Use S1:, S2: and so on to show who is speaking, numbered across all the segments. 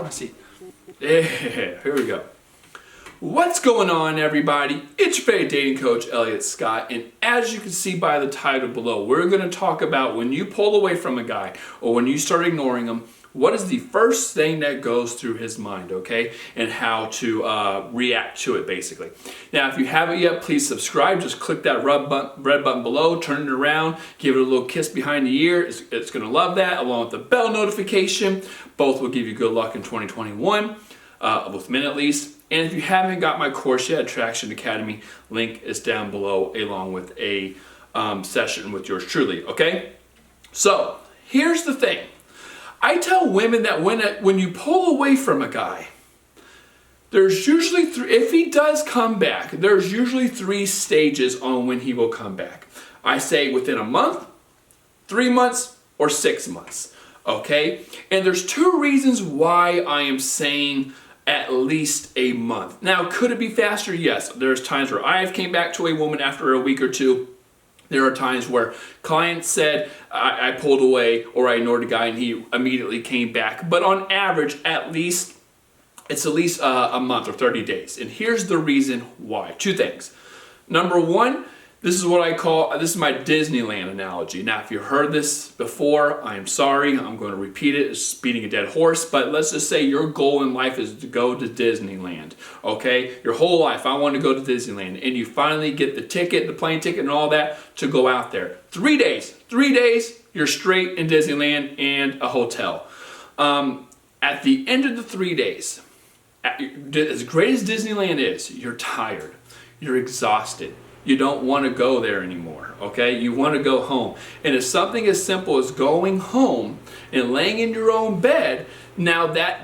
S1: want to see. Yeah, here we go. What's going on, everybody? It's your favorite dating coach, Elliot Scott, and as you can see by the title below, we're going to talk about when you pull away from a guy or when you start ignoring him, what is the first thing that goes through his mind, okay? And how to react to it, basically. Now, if you haven't yet, please subscribe. Just click that red button below, turn it around, give it a little kiss behind the ear. It's going to love that, along with the bell notification. Both will give you good luck in 2021, with men at least. And if you haven't got my course yet, Attraction Academy, link is down below, along with a session with yours truly, okay? So, here's the thing. I tell women that when you pull away from a guy, there's usually if he does come back, there's usually 3 stages on when he will come back. I say within a month, 3 months, or 6 months, okay? And there's 2 reasons why I am saying at least a month. Now, could it be faster? Yes. There's times where I have came back to a woman after a week or 2. There are times where clients said I pulled away or I ignored a guy and he immediately came back. But on average, it's at least a month or 30 days. And here's the reason why. 2 things. Number 1, this is my Disneyland analogy. Now, if you heard this before, I am sorry. I'm going to repeat it. It's beating a dead horse. But let's just say your goal in life is to go to Disneyland. Okay? Your whole life, I want to go to Disneyland. And you finally get the ticket, the plane ticket and all that to go out there. 3 days. 3 days, you're straight in Disneyland and a hotel. At the end of the 3 days, as great as Disneyland is, you're tired. You're exhausted. You don't want to go there anymore, okay? You want to go home. And if something as simple as going home and laying in your own bed, now that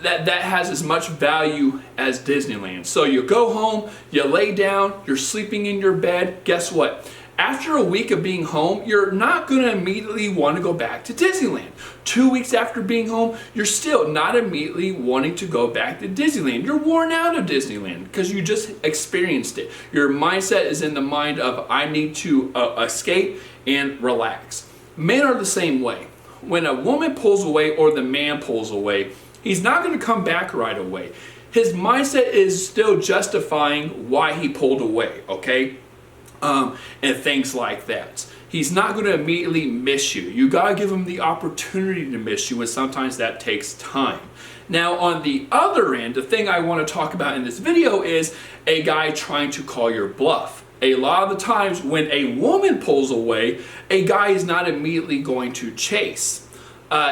S1: has as much value as Disneyland. So you go home, you lay down, you're sleeping in your bed. Guess what? After a week of being home, you're not going to immediately want to go back to Disneyland. 2 weeks after being home, you're still not immediately wanting to go back to Disneyland. You're worn out of Disneyland because you just experienced it. Your mindset is in the mind of, I need to escape and relax. Men are the same way. When a woman pulls away or the man pulls away, he's not going to come back right away. His mindset is still justifying why he pulled away, okay? And things like that. He's not going to immediately miss you. You got to give him the opportunity to miss you, and sometimes that takes time. Now, on the other end, the thing I want to talk about in this video is a guy trying to call your bluff. A lot of the times when a woman pulls away, a guy is not immediately going to chase.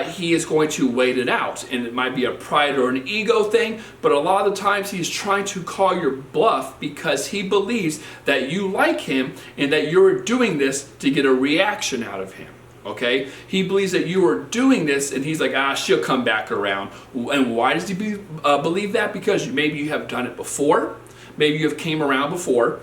S1: He is going to wait it out, and it might be a pride or an ego thing, but a lot of the times he's trying to call your bluff because he believes that you like him and that you're doing this to get a reaction out of him, okay? He believes that you are doing this, and he's like, she'll come back around. And why does he believe that? Because maybe you have done it before, maybe you have came around before,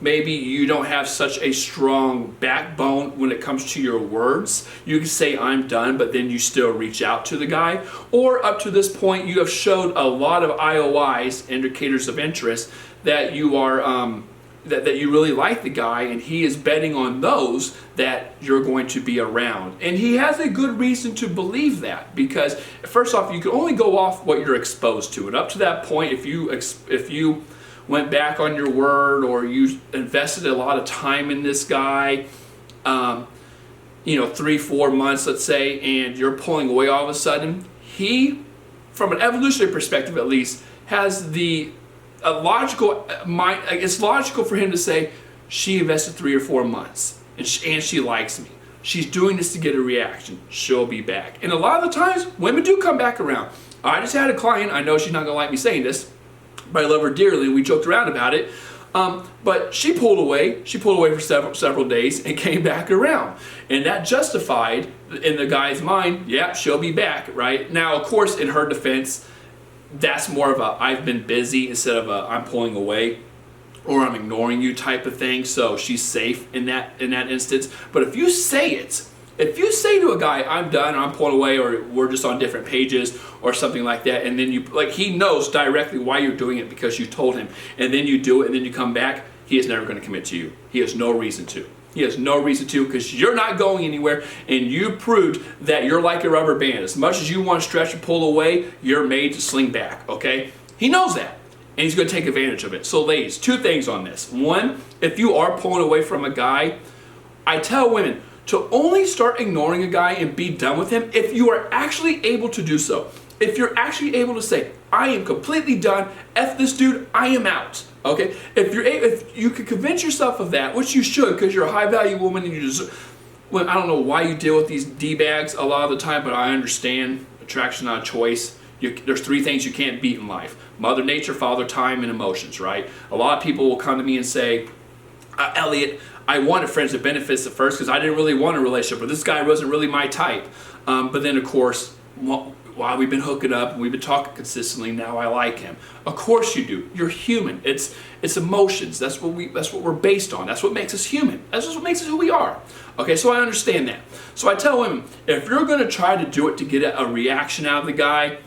S1: maybe you don't have such a strong backbone when it comes to your words. You can say, I'm done, but then you still reach out to the guy. Or up to this point, you have showed a lot of IOIs, indicators of interest, that you are that you really like the guy, and he is betting on those that you're going to be around. And he has a good reason to believe that, because first off, you can only go off what you're exposed to. And up to that point, if you went back on your word, or you invested a lot of time in this guy, 3-4 months, let's say, and you're pulling away all of a sudden, he, from an evolutionary perspective at least, has a logical mind. It's logical for him to say, she invested 3 or 4 months, and she likes me. She's doing this to get a reaction. She'll be back. And a lot of the times, women do come back around. I just had a client, I know she's not going to like me saying this, but I love her dearly. We joked around about it. But she pulled away. She pulled away for several days and came back around. And that justified, in the guy's mind, yeah, she'll be back, right? Now, of course, in her defense, that's more of a I've been busy instead of a I'm pulling away or I'm ignoring you type of thing. So she's safe in that instance. But if you say it, if you say to a guy, I'm done, I'm pulling away, or we're just on different pages or something like that, and then he knows directly why you're doing it because you told him, and then you do it, and then you come back, he is never going to commit to you. He has no reason to. He has no reason to, because you're not going anywhere, and you proved that you're like a rubber band. As much as you want to stretch and pull away, you're made to sling back, okay? He knows that, and he's going to take advantage of it. So ladies, two things on this. One, if you are pulling away from a guy, I tell women to only start ignoring a guy and be done with him if you are actually able to do so. If you're actually able to say, I am completely done, F this dude, I am out. Okay, if you can convince yourself of that, which you should, because you're a high value woman and you deserve. Well, I don't know why you deal with these D-bags a lot of the time, but I understand attraction not a choice. There's three things you can't beat in life: Mother Nature, Father Time, and emotions. Right? A lot of people will come to me and say, Elliot, I wanted friends with benefits at first because I didn't really want a relationship, but this guy wasn't really my type. But then, of course, while we've been hooking up and we've been talking consistently, now I like him. Of course you do. You're human. It's emotions. That's what we're based on. That's what makes us human. That's just what makes us who we are. Okay, so I understand that. So I tell women, if you're going to try to do it to get a reaction out of the guy,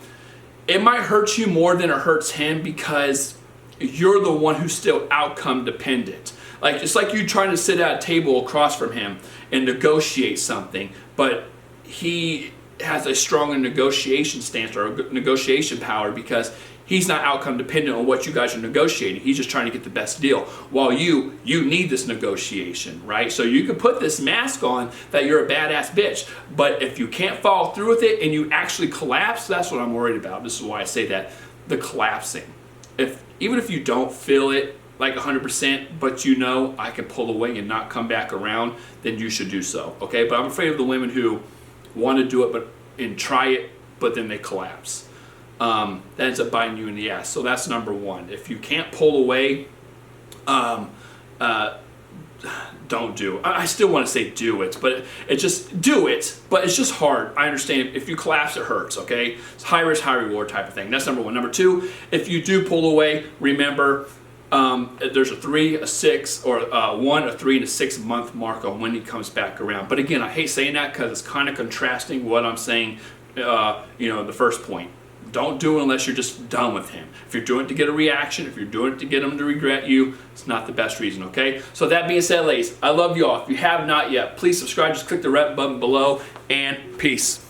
S1: it might hurt you more than it hurts him, because you're the one who's still outcome dependent. Like, it's like you trying to sit at a table across from him and negotiate something, but he has a stronger negotiation stance or negotiation power because he's not outcome dependent on what you guys are negotiating. He's just trying to get the best deal. While you need this negotiation, right? So you can put this mask on that you're a badass bitch, but if you can't follow through with it and you actually collapse, that's what I'm worried about. This is why I say that, the collapsing. Even if you don't feel it like 100%, but you know I can pull away and not come back around, then you should do so, okay? But I'm afraid of the women who want to do it and try it, but then they collapse. That ends up biting you in the ass. So that's number one. If you can't pull away, don't do it. I still want to say do it, but it just do it. But it's just hard. I understand. If you collapse, it hurts. Okay, it's high risk, high reward type of thing. That's number one. Number two, if you do pull away, remember. There's a 3, a 6, or a 1, a 3, and a 6 month mark on when he comes back around. But again, I hate saying that because it's kind of contrasting what I'm saying, the first point. Don't do it unless you're just done with him. If you're doing it to get a reaction, if you're doing it to get him to regret you, it's not the best reason, okay? So that being said, ladies, I love you all. If you have not yet, please subscribe. Just click the red button below, and peace.